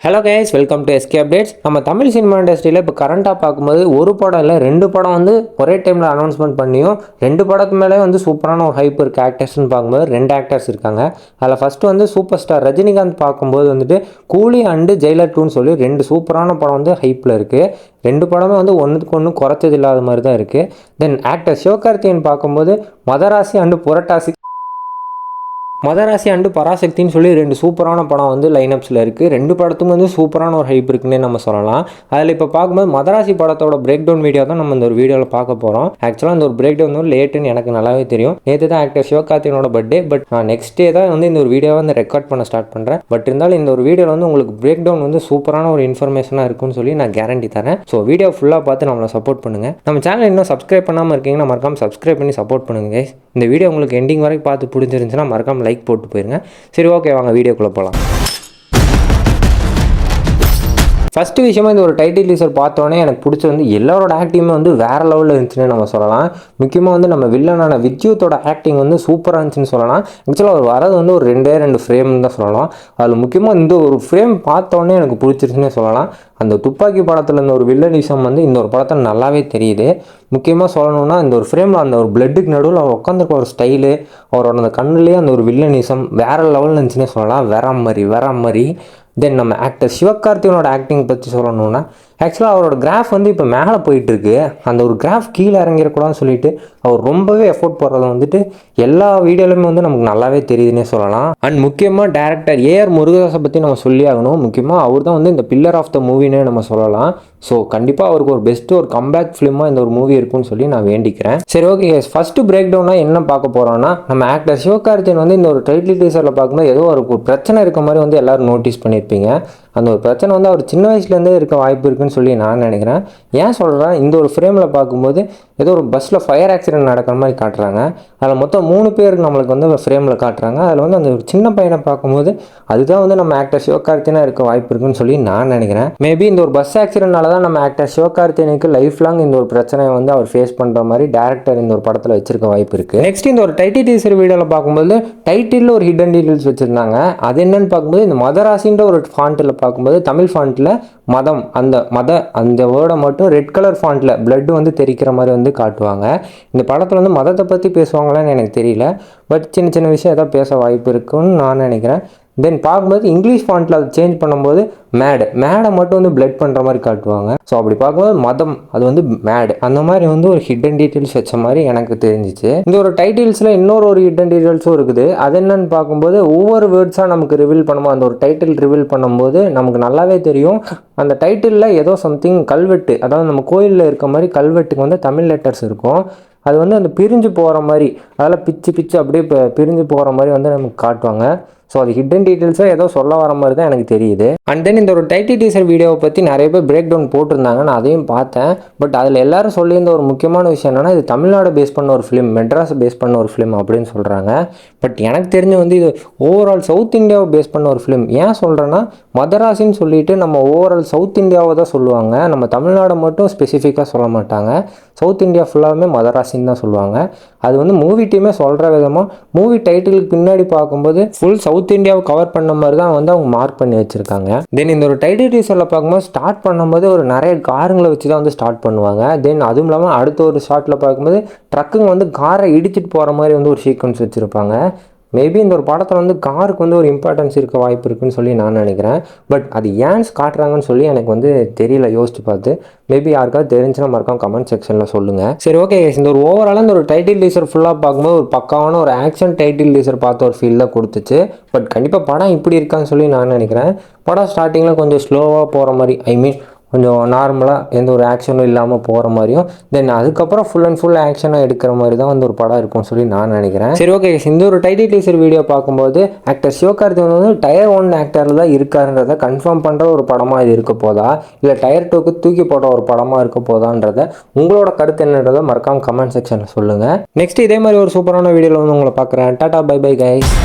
Hello guys, welcome to SK updates. நம்ம Tamil cinema இண்டஸ்ட்ரியில் இப்போ கரண்ட்டாக பார்க்கும்போது ஒரு படம் இல்லை 2 படம் வந்து ஒரே டைமில் அனௌன்ஸ்மெண்ட் பண்ணியும் 2 படத்து மேலே வந்து சூப்பரான ஒரு ஹைப் இருக்குது. ஆக்டர்ஸ்னு பார்க்கும்போது 2 ஆக்டர்ஸ் இருக்காங்க. அதில் ஃபஸ்ட்டு வந்து சூப்பர் ஸ்டார் ரஜினிகாந்த் பார்க்கும்போது வந்துட்டு கூலி அண்டு ஜெயிலர் 2ன்னு சொல்லி 2 சூப்பரான படம் வந்து ஹைப்பில் இருக்குது. 2 படமே வந்து ஒன்றுக்கு ஒன்று குறைச்சது இல்லாத மாதிரி தான் இருக்குது. தென் ஆக்டர் சிவகார்த்திகேயன் பார்க்கும்போது மதராசி அண்டு மதராசி அண்டு பராசக்தின்னு சொல்லி 2 சூப்பரான படம் வந்து லைனப்ஸில் இருக்குது. 2 படத்துக்கும் வந்து சூப்பரான ஒரு ஹைப் இருக்குன்னே நம்ம சொல்லலாம். அதில் இப்போ பார்க்கும்போது மதராசி படத்தோட பிரேக் டவுன் வீடியோ தான் நம்ம இந்த ஒரு வீடியோவில் பார்க்க போகிறோம். ஆக்சுவலாக இந்த ஒரு பிரேக் டவுன் வந்து லேட்டுன்னு எனக்கு நல்லாவே தெரியும். நேற்று தான் ஆக்டர் சிவகார்த்திகேயனோட பர்த்டே. பட் நான் நெக்ஸ்ட் டே தான் வந்து இந்த ஒரு வீடியோவை வந்து ரெக்கார்ட் பண்ண ஸ்டார்ட் பண்ணுறேன். பட் இருந்தாலும் இந்த ஒரு வீடியோவில் வந்து உங்களுக்கு பிரேக் டவுன் வந்து சூப்பரான ஒரு இன்ஃபர்மேஷனாக இருக்குன்னு சொல்லி நான் கேரண்டி தரேன். ஸோ வீடியோ ஃபுல்லாக பார்த்து நம்மளை சப்போர்ட் பண்ணுங்கள். நம்ம சேனல் இன்னும் சப்ஸ்கிரைப் பண்ணாமல் இருக்கீங்கன்னா மறக்காமல் சப்ஸ்கிரைப் பண்ணி சப்போர்ட் பண்ணுங்க. இந்த வீடியோ உங்களுக்கு எண்டிங் வரைக்கும் பார்த்து பிடிச்சிருந்துச்சுன்னா மறக்காமல் லைக் போட்டு போயிருங்க. சரி, ஓகே, வாங்க வீடியோக்குள்ளே போகலாம். ஃபஸ்ட்டு விஷயமா இந்த ஒரு டைட்டில் டீசர் பார்த்தோன்னே எனக்கு பிடிச்சது வந்து எல்லாரோட ஆக்டிங்குமே வந்து வேறு லெவலில் இருந்துச்சுன்னு நம்ம சொல்லலாம். முக்கியமாக வந்து நம்ம வில்லனான வித்யூத்தோட ஆக்டிங் வந்து சூப்பராக இருந்துச்சுன்னு சொல்லலாம். ஆக்சுவலாக அவர் வரது வந்து ஒரு 2 ஃப்ரேம்னு தான் சொல்லலாம். அதில் முக்கியமாக இந்த ஒரு ஃப்ரேம் பார்த்தோன்னே எனக்கு பிடிச்சிருச்சுன்னே சொல்லலாம். அந்த துப்பாக்கி படத்தில் இந்த ஒரு வில்லனிசம் வந்து இந்த ஒரு படத்தில் நல்லாவே தெரியுது. முக்கியமாக சொல்லணும்னா இந்த ஒரு ஃப்ரேமில் அந்த ஒரு பிளட்டுக்கு நடுவில் அவர் உட்காந்துருக்க ஒரு ஸ்டைலு, அவரோட அந்த கண்ணுலேயே அந்த ஒரு வில்லனிசம் வேறு லெவலில் இருந்துச்சுன்னே சொல்லலாம். வேற மாதிரி. தென் நம்ம ஆக்டர் சிவகார்த்திகேயனோட ஆக்டிங் பற்றி சொல்லணும்னா ஆக்சுவலாக அவரோட கிராஃப் வந்து இப்போ மேலே போயிட்டுருக்கு. அந்த ஒரு கிராஃப் கீழே இறங்கிடக்கூடாதுன்னு சொல்லிட்டு அவர் ரொம்பவே எஃபோர்ட் போடுறது வந்துட்டு எல்லா வீடியோலையுமே வந்து நமக்கு நல்லாவே தெரியுதுன்னே சொல்லலாம். அண்ட் முக்கியமாக டேரக்டர் ஏஆர் முருகதாஸை பற்றி நம்ம சொல்லி ஆகணும். முக்கியமாக அவர் தான் வந்து இந்த பில்லர் ஆஃப் த மூவினே நம்ம சொல்லலாம். ஸோ கண்டிப்பாக அவருக்கு ஒரு பெஸ்ட்டு ஒரு கம்பேக் ஃபிலிமாக இந்த ஒரு மூவி இருக்குன்னு சொல்லி நான் வேண்டிக்கிறேன். சரி, ஓகே, ஃபஸ்ட்டு பிரேக் டவுனாக என்ன பார்க்க போகிறோன்னா நம்ம ஆக்டர் சிவகார்த்திகேயன் வந்து இந்த ஒரு டைட்டில் டீசரில் பார்க்கும்போது ஏதோ ஒரு பிரச்சனை இருக்க மாதிரி வந்து எல்லோரும் நோட்டீஸ் பண்ணியிருப்பீங்க. அந்த ஒரு பிரச்சனை வந்து அவர் சின்ன வயசுலேருந்தே இருக்க வாய்ப்பு இருக்குன்னு சொல்லி நான் நினைக்கிறேன். ஏன் சொல்கிறேன், இந்த ஒரு ஃப்ரேமில் பார்க்கும்போது ஏதோ ஒரு பஸ்ஸில் ஃபயர் ஆக்சிடென்ட் நடக்கிற மாதிரி காட்டுறாங்க. அதில் மொத்தம் 3 பேருக்கு நம்மளுக்கு வந்து ஃப்ரேமில் காட்டுறாங்க. அதில் வந்து அந்த ஒரு சின்ன பையனை பார்க்கும்போது அதுதான் வந்து நம்ம ஆக்டர் சிவகார்த்திகேயனாக இருக்க வாய்ப்பு இருக்குன்னு சொல்லி நான் நினைக்கிறேன். மேபி இந்த ஒரு பஸ் ஆக்சிடென்ட்னால தான் நம்ம ஆக்டர் சிவகார்த்திகேயனுக்கு லைஃப் லாங் இந்த ஒரு பிரச்சனையை வந்து அவர் ஃபேஸ் பண்ணுற மாதிரி டேரக்டர் இந்த ஒரு படத்தில் வச்சிருக்க வாய்ப்பு இருக்குது. நெக்ஸ்ட் இந்த ஒரு டைட்டில் டீசர் வீடியோவில் பார்க்கும்போது டைட்டிலில் ஒரு ஹிடன் டீட்டெயில்ஸ் வச்சுருந்தாங்க. அது என்னன்னு பார்க்கும்போது இந்த மதராசின்ற ஒரு ஃபாண்ட்டில் பார்க்கும்போது தமிழ் ஃபாண்ட்டில் மதம் அந்த வேர்டை மட்டும் ரெட் கலர் ஃபாண்ட்டில் பிளட் வந்து தெரிக்கிற மாதிரி வந்து காட்டுவாங்க. இந்த படத்தில் வந்து மதத்தை பற்றி பேசுவாங்களான்னு எனக்கு தெரியல. பட் சின்ன விஷயம் ஏதாவது பேச வாய்ப்பு இருக்குன்னு நான் நினைக்கிறேன். தென் பார்க்கும்போது இங்கிலீஷ் ஃபாண்ட்டில் அது சேஞ்ச் பண்ணும்போது மேடை மட்டும் வந்து பிளட் பண்ணுற மாதிரி காட்டுவாங்க. ஸோ அப்படி பார்க்கும்போது மதம் அது வந்து மேட் அந்த மாதிரி வந்து ஒரு ஹிடன் டீட்டெயில்ஸ் வச்ச மாதிரி எனக்கு தெரிஞ்சிச்சு. இந்த ஒரு டைட்டில்ஸில் இன்னொரு ஹிடன் டீட்டெயில்ஸும் இருக்குது. அது என்னன்னு பார்க்கும்போது ஒவ்வொரு வேர்ட்ஸாக நமக்கு ரிவீல் பண்ணும்போது அந்த ஒரு டைட்டில் ரிவீல் பண்ணும்போது நமக்கு நல்லாவே தெரியும் அந்த டைட்டிலில் ஏதோ சம்திங் கல்வெட்டு, அதாவது நம்ம கோயிலில் இருக்க மாதிரி கல்வெட்டுக்கு வந்து தமிழ் லெட்டர்ஸ் இருக்கும். அது வந்து அந்த பிரிஞ்சு போகிற மாதிரி, அதெல்லாம் பிச்சு அப்படியே பிரிஞ்சு போகிற மாதிரி வந்து நமக்கு காட்டுவாங்க. ஸோ அது ஹிடன் டீட்டெயில்ஸாக ஏதோ சொல்ல வர மாதிரி தான் எனக்கு தெரியுது. அண்ட் தென் இந்த ஒரு டைட்டில் டீசர் வீடியோவை பற்றி நிறைய பேர் பிரேக் டவுன் போட்டிருந்தாங்க. நான் அதையும் பார்த்தேன். பட் அதில் எல்லாரும் சொல்லியிருந்த ஒரு முக்கியமான விஷயம் என்னென்னா இது தமிழ்நாடு பேஸ் பண்ண ஒரு ஃபிலிம், மெட்ராஸ் பேஸ் பண்ண ஒரு ஃபிலிம் அப்படின்னு சொல்கிறாங்க. பட் எனக்கு தெரிஞ்சு வந்து இது ஓவரால் சவுத் இந்தியாவை பேஸ் பண்ண ஒரு ஃபிலிம். ஏன் சொல்கிறேன்னா மதராசின்னு சொல்லிட்டு நம்ம ஓவரால் சவுத் இந்தியாவை தான் சொல்லுவாங்க. நம்ம தமிழ்நாடை மட்டும் ஸ்பெசிஃபிக்காக சொல்ல மாட்டாங்க. சவுத் இந்தியா ஃபுல்லாகவே மதராசின்னு தான் சொல்லுவாங்க. அது வந்து மூவி டீமே சொல்கிற விதமாக மூவி டைட்டிலுக்கு பின்னாடி பார்க்கும்போது ஃபுல் சவுத் இந்தியாவை கவர் பண்ண மாதிரி தான் வந்து அவங்க மார்க் பண்ணி வச்சுருக்காங்க. தென் இந்த ஒரு டைட்டில் டீசரில் பார்க்கும்போது ஸ்டார்ட் பண்ணும்போது ஒரு நிறைய காருங்களை வச்சு தான் வந்து ஸ்டார்ட் பண்ணுவாங்க. தென் அதுவும் இல்லாமல் அடுத்த ஒரு ஷாட்டில் பார்க்கும்போது ட்ரக்குங்க வந்து காரை இடிச்சிட்டு போகிற மாதிரி வந்து ஒரு சீக்வன்ஸ் வச்சுருப்பாங்க. மேபி இந்த ஒரு படத்தில் வந்து காருக்கு வந்து ஒரு இம்பார்ட்டன்ஸ் இருக்க வாய்ப்பு இருக்குன்னு சொல்லி நான் நினைக்கிறேன். பட் அது ஏன் காட்டுறாங்கன்னு சொல்லி எனக்கு வந்து தெரியல யோசிச்சு பார்த்து. மேபி யாருக்காவது தெரிஞ்சுன்னா மறக்காம கமெண்ட் செக்ஷனில் சொல்லுங்கள். சரி, ஓகே, இந்த ஒரு ஓவராலாக இந்த ஒரு டைட்டில் டீசர் ஃபுல்லாக பார்க்கும்போது ஒரு பக்காவான ஒரு ஆக்ஷன் டைட்டில் டீசர் பார்த்த ஒரு ஃபீல் தான் கொடுத்துச்சு. பட் கண்டிப்பாக படம் இப்படி இருக்கான்னு சொல்லி நான் நினைக்கிறேன். படம் ஸ்டார்டிங்கில் கொஞ்சம் ஸ்லோவாக போகிற மாதிரி, கொஞ்சம் நார்மலாக எந்த ஒரு ஆக்ஷனும் இல்லாமல் போகிற மாதிரியும், தென் அதுக்கப்புறம் ஃபுல் அண்ட் ஃபுல் ஆக்ஷனாக எடுக்கிற மாதிரி தான் வந்து ஒரு படம் இருக்கும்னு சொல்லி நான் நினைக்கிறேன். சரி, ஓகே, இந்த ஒரு டைட்டில் டீசர் வீடியோ பார்க்கும்போது ஆக்டர் சிவகார்த்திகேயன் வந்து டயர் 1 ஆக்டரில் தான் இருக்காருன்றதை கன்ஃபார்ம் பண்ணுற ஒரு படமாக இது இருக்க போதா, இல்லை டயர் 2க்கு தூக்கி போட்ட ஒரு படமாக இருக்க போதான்றதை உங்களோட கருத்து என்னன்றதை மறக்காமல் கமெண்ட் செக்ஷனில் சொல்லுங்கள். நெக்ஸ்ட் இதே மாதிரி ஒரு சூப்பரான வீடியோவில் வந்து உங்களை பார்க்குறேன். டாடா, பை பை கைஸ்.